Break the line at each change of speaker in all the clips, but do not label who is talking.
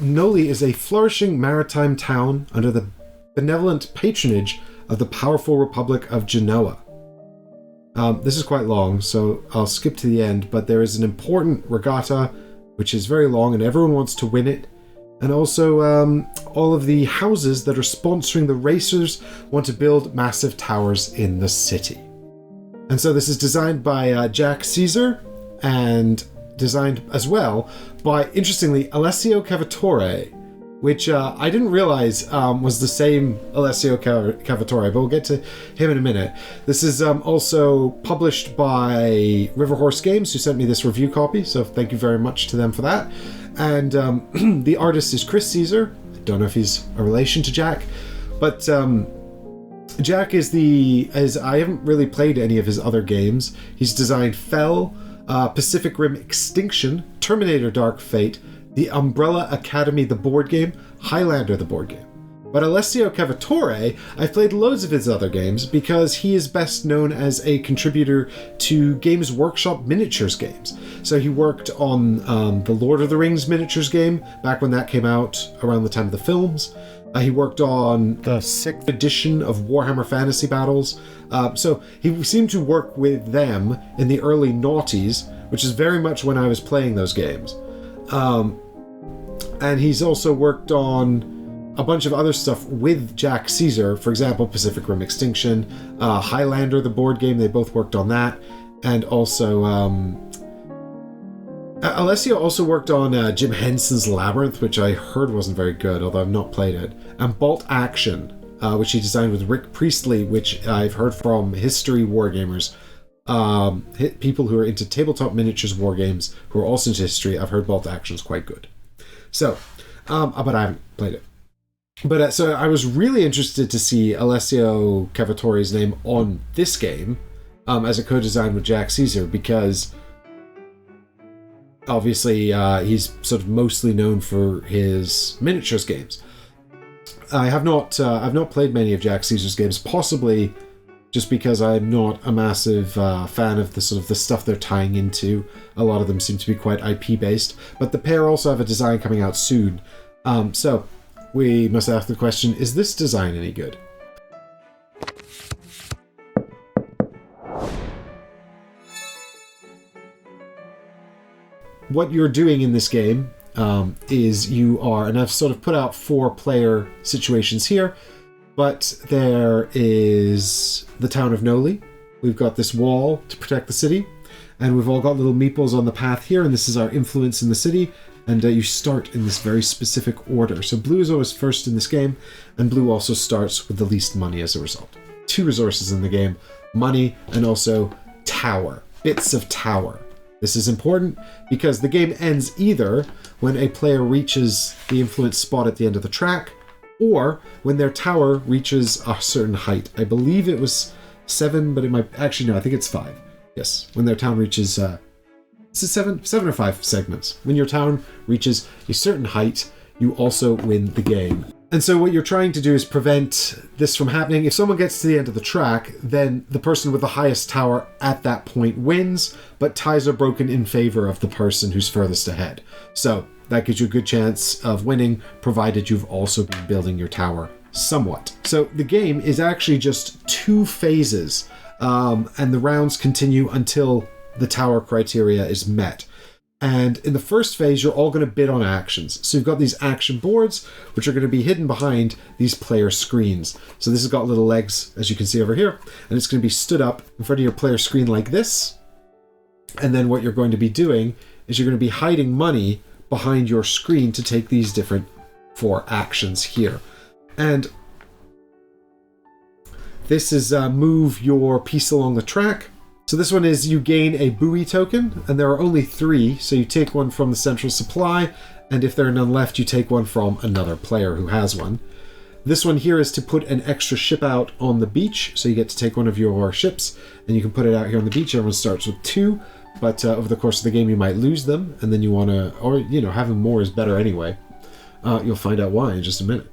Noli is a flourishing maritime town under the benevolent patronage of the powerful Republic of Genoa. This is quite long, so I'll skip to the end, but there is an important regatta, which is very long, and everyone wants to win it. And also, all of the houses that are sponsoring the racers want to build massive towers in the city. And so this is designed by Jack Caesar, and designed as well by, interestingly, Alessio Cavatore, which I didn't realize was the same Alessio Cavatore, but we'll get to him in a minute. This is also published by Riverhorse Games, who sent me this review copy, so thank you very much to them for that. And the artist is Chris Caesar. I don't know if he's a relation to Jack, but Jack is I haven't really played any of his other games. He's designed Fell, Pacific Rim Extinction, Terminator Dark Fate, The Umbrella Academy the board game, Highlander the board game. But Alessio Cavatore, I've played loads of his other games because he is best known as a contributor to Games Workshop miniatures games. So he worked on the Lord of the Rings miniatures game back when that came out around the time of the films. He worked on the 6th edition of Warhammer Fantasy Battles. So he seemed to work with them in the early noughties, which is very much when I was playing those games. And he's also worked on a bunch of other stuff with Jack Caesar, for example, Pacific Rim Extinction, Highlander, the board game, they both worked on that. And also, Alessio also worked on Jim Henson's Labyrinth, which I heard wasn't very good, although I've not played it. And Bolt Action, which he designed with Rick Priestley, which I've heard from history wargamers. People who are into tabletop miniatures war games, who are also into history, I've heard Bolt Action is quite good. So, but I haven't played it. But so I was really interested to see Alessio Cavatore's name on this game as a co-design with Jack Caesar, because obviously he's sort of mostly known for his miniatures games. I've not played many of Jack Caesar's games, possibly just because I'm not a massive fan of the sort of the stuff they're tying into. A lot of them seem to be quite IP based, but the pair also have a design coming out soon. So we must ask the question, is this design any good? What you're doing in this game is you are, and I've sort of put out 4-player situations here, but there is the town of Noli. We've got this wall to protect the city, and we've all got little meeples on the path here, and this is our influence in the city, and you start in this very specific order. So blue is always first in this game, and blue also starts with the least money as a result. 2 resources in the game, money and also tower, bits of tower. This is important because the game ends either when a player reaches the influence spot at the end of the track, or when their tower reaches a certain height. I believe it was 7, but it might... Actually, no, I think it's 5. Yes, when their town reaches... is it 7 or 5 segments? When your town reaches a certain height, you also win the game. And so what you're trying to do is prevent this from happening. If someone gets to the end of the track, then the person with the highest tower at that point wins, but ties are broken in favor of the person who's furthest ahead. So that gives you a good chance of winning, provided you've also been building your tower somewhat. So the game is actually just 2 phases, and the rounds continue until the tower criteria is met. And in the first phase, you're all going to bid on actions. So you've got these action boards, which are going to be hidden behind these player screens. So this has got little legs, as you can see over here, and it's going to be stood up in front of your player screen like this. And then what you're going to be doing is you're going to be hiding money behind your screen to take these different 4 actions here. And this is move your piece along the track. So this one is you gain a buoy token, and there are only 3, so you take one from the central supply, and if there are none left, you take one from another player who has one. This one here is to put an extra ship out on the beach, so you get to take one of your ships, and you can put it out here on the beach. Everyone starts with 2, but over the course of the game you might lose them, and then you want to, or having more is better anyway. You'll find out why in just a minute.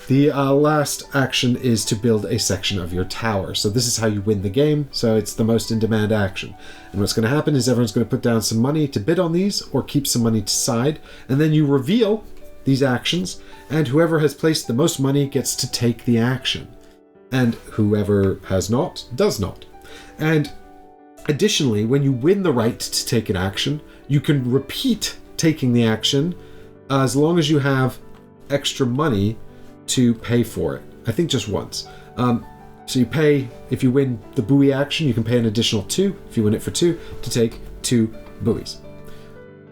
The last action is to build a section of your tower. So this is how you win the game. So it's the most in-demand action. And what's going to happen is everyone's going to put down some money to bid on these, or keep some money aside, and then you reveal these actions, and whoever has placed the most money gets to take the action. And whoever has not, does not. And additionally, when you win the right to take an action, you can repeat taking the action as long as you have extra money to pay for it. I think just once. So you pay, if you win the buoy action, you can pay an additional 2, if you win it for 2, to take 2 buoys.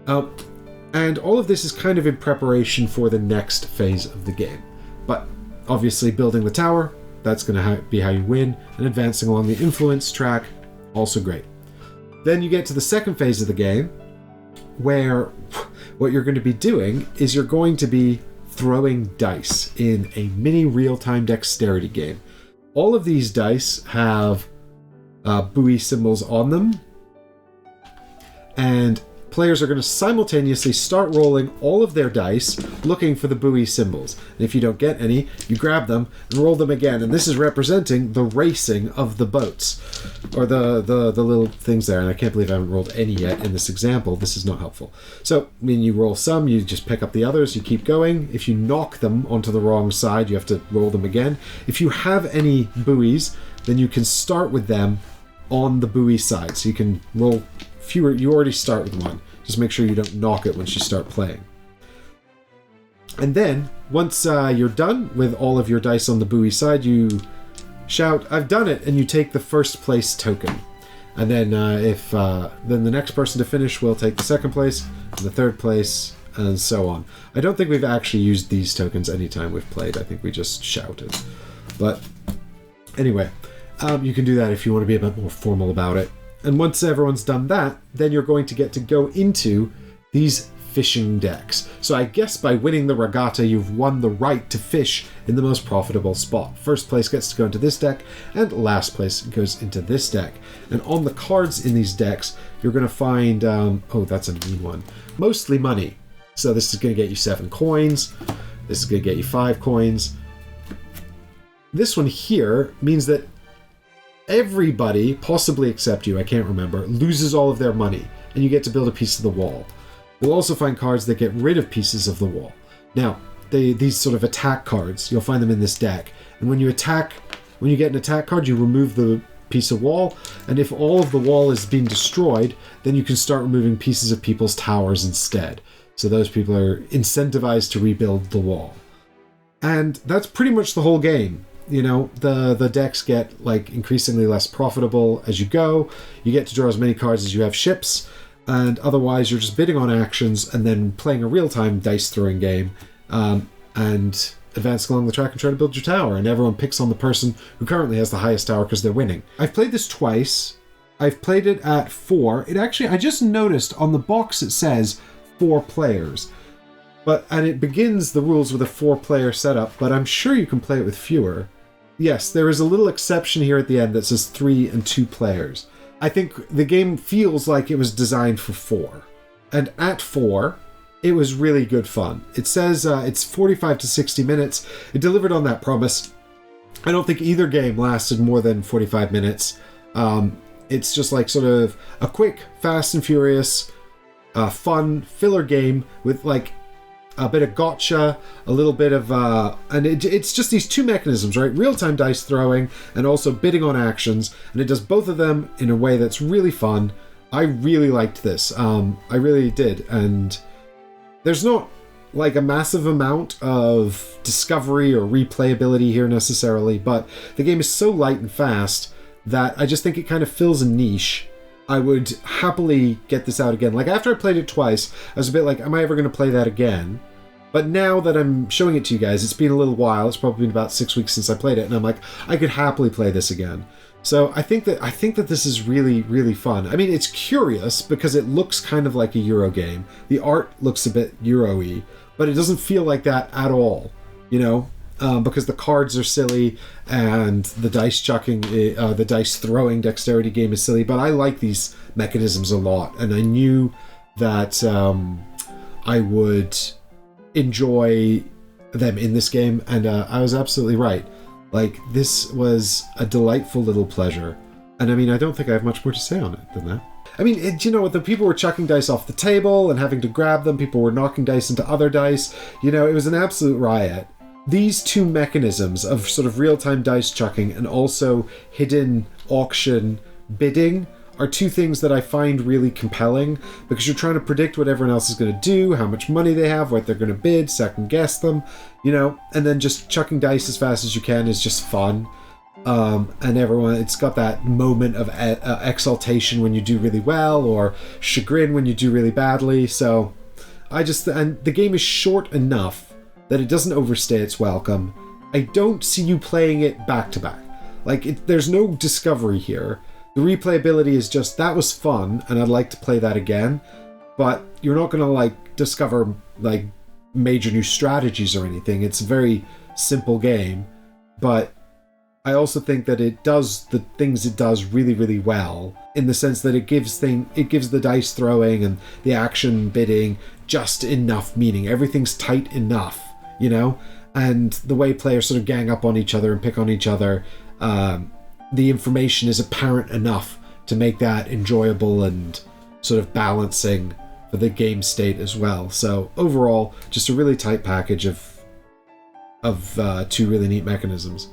And all of this is kind of in preparation for the next phase of the game. But obviously building the tower, that's going to be how you win, and advancing along the influence track, also great. Then you get to the second phase of the game, where what you're going to be doing is you're going to be throwing dice in a mini real-time dexterity game. All of these dice have buoy symbols on them, and players are going to simultaneously start rolling all of their dice looking for the buoy symbols. And if you don't get any, you grab them and roll them again. And this is representing the racing of the boats, or the little things there. And I can't believe I haven't rolled any yet in this example. This is not helpful. So, I mean, you roll some, you just pick up the others, you keep going. If you knock them onto the wrong side, you have to roll them again. If you have any buoys, then you can start with them on the buoy side. So you can roll fewer. You already start with one. Just make sure you don't knock it once you start playing. And then, once you're done with all of your dice on the buoy side, you shout, "I've done it!" and you take the first place token. And then then the next person to finish will take the second place, and the third place, and so on. I don't think we've actually used these tokens anytime we've played. I think we just shouted. But anyway, you can do that if you want to be a bit more formal about it. And once everyone's done that, then you're going to get to go into these fishing decks. So I guess by winning the regatta, you've won the right to fish in the most profitable spot. First place gets to go into this deck, and last place goes into this deck. And on the cards in these decks, you're going to find, oh, that's a mean one, mostly money. So this is going to get you 7 coins. This is going to get you 5 coins. This one here means that everybody, possibly except you, I can't remember, loses all of their money, and you get to build a piece of the wall. We'll also find cards that get rid of pieces of the wall. Now, these sort of attack cards, you'll find them in this deck. And when you get an attack card, you remove the piece of wall, and if all of the wall is being destroyed, then you can start removing pieces of people's towers instead. So those people are incentivized to rebuild the wall. And that's pretty much the whole game. You know, the decks get like increasingly less profitable as you go. You get to draw as many cards as you have ships, and otherwise you're just bidding on actions and then playing a real-time dice throwing game, and advancing along the track and trying to build your tower. And everyone picks on the person who currently has the highest tower because they're winning. I've played this twice. I've played it at 4. It actually, I just noticed on the box it says 4 players. And it begins the rules with a 4-player setup, but I'm sure you can play it with fewer. Yes, there is a little exception here at the end that says 3 and 2 players. I think the game feels like it was designed for 4. And at 4, it was really good fun. It says it's 45 to 60 minutes. It delivered on that promise. I don't think either game lasted more than 45 minutes. It's just like sort of a quick, fast and furious, fun filler game with like a bit of gotcha, a little bit of, and it's just these 2 mechanisms, right? Real-time dice throwing and also bidding on actions, and it does both of them in a way that's really fun. I really liked this. I really did, and there's not like a massive amount of discovery or replayability here necessarily, but the game is so light and fast that I just think it kind of fills a niche. I would happily get this out again. Like, after I played it twice, I was a bit like, am I ever going to play that again? But now that I'm showing it to you guys, it's been a little while. It's probably been about 6 weeks since I played it, and I'm like, I could happily play this again. So I think that this is really, really fun. I mean, it's curious because it looks kind of like a Euro game. The art looks a bit Euro-y, but it doesn't feel like that at all, you know? Because the cards are silly and the dice chucking, the dice throwing dexterity game is silly. But I like these mechanisms a lot, and I knew that I would enjoy them in this game, and I was absolutely right. Like, this was a delightful little pleasure, and I mean, I don't think I have much more to say on it than that. I mean, you know, the people were chucking dice off the table and having to grab them. People were knocking dice into other dice. You know, it was an absolute riot. These two mechanisms of sort of real-time dice chucking and also hidden auction bidding are two things that I find really compelling, because you're trying to predict what everyone else is going to do, how much money they have, what they're going to bid, second guess them, you know, and then just chucking dice as fast as you can is just fun. And everyone, it's got that moment of exaltation when you do really well, or chagrin when you do really badly. So and the game is short enough that it doesn't overstay its welcome. I don't see you playing it back to back. Like, there's no discovery here. The replayability is just, that was fun, and I'd like to play that again, but you're not going to, like, discover, like, major new strategies or anything. It's a very simple game, but I also think that it does the things it does really, really well, in the sense that it gives the dice throwing and the action bidding just enough meaning. Everything's tight enough, you know? And the way players sort of gang up on each other and pick on each other, the information is apparent enough to make that enjoyable and sort of balancing for the game state as well. So overall, just a really tight package of two really neat mechanisms.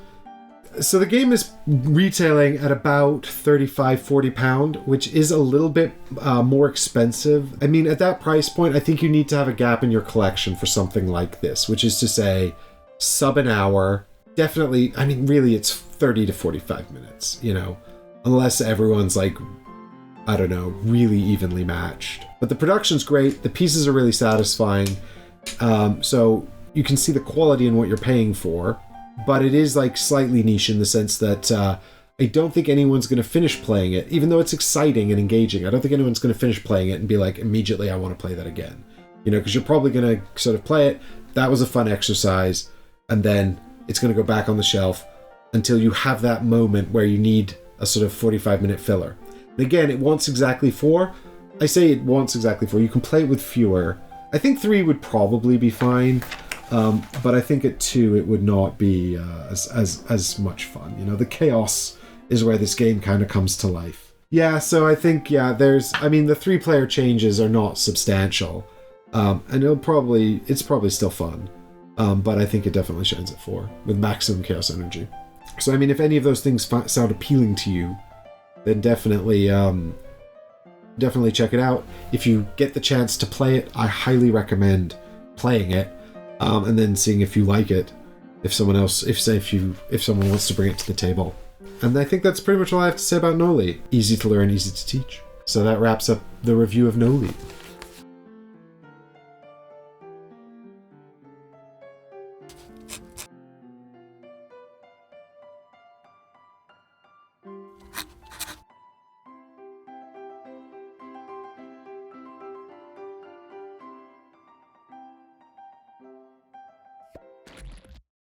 So the game is retailing at about £35-40, which is a little bit more expensive. I mean, at that price point, I think you need to have a gap in your collection for something like this, which is to say, sub an hour. Definitely, I mean, really, it's 30 to 45 minutes, you know, unless everyone's like, I don't know, really evenly matched. But the production's great. The pieces are really satisfying. So you can see the quality in what you're paying for. But it is like slightly niche in the sense that I don't think anyone's going to finish playing it, even though it's exciting and engaging. I don't think anyone's going to finish playing it and be like, immediately, I want to play that again. You know, because you're probably going to sort of play it. That was a fun exercise. And then it's going to go back on the shelf until you have that moment where you need a sort of 45-minute filler. And again, it wants exactly 4. I say it wants exactly 4. You can play it with fewer. I think 3 would probably be fine. But I think at 2 it would not be as much fun. You know, the chaos is where this game kind of comes to life. Yeah, so I think, the 3-player changes are not substantial. And it's probably still fun. But I think it definitely shines at 4 with maximum chaos energy. So, I mean, if any of those things sound appealing to you, then definitely check it out. If you get the chance to play it, I highly recommend playing it. And then seeing if you like it, if someone wants to bring it to the table. And I think that's pretty much all I have to say about Noli. Easy to learn, easy to teach. So that wraps up the review of Noli.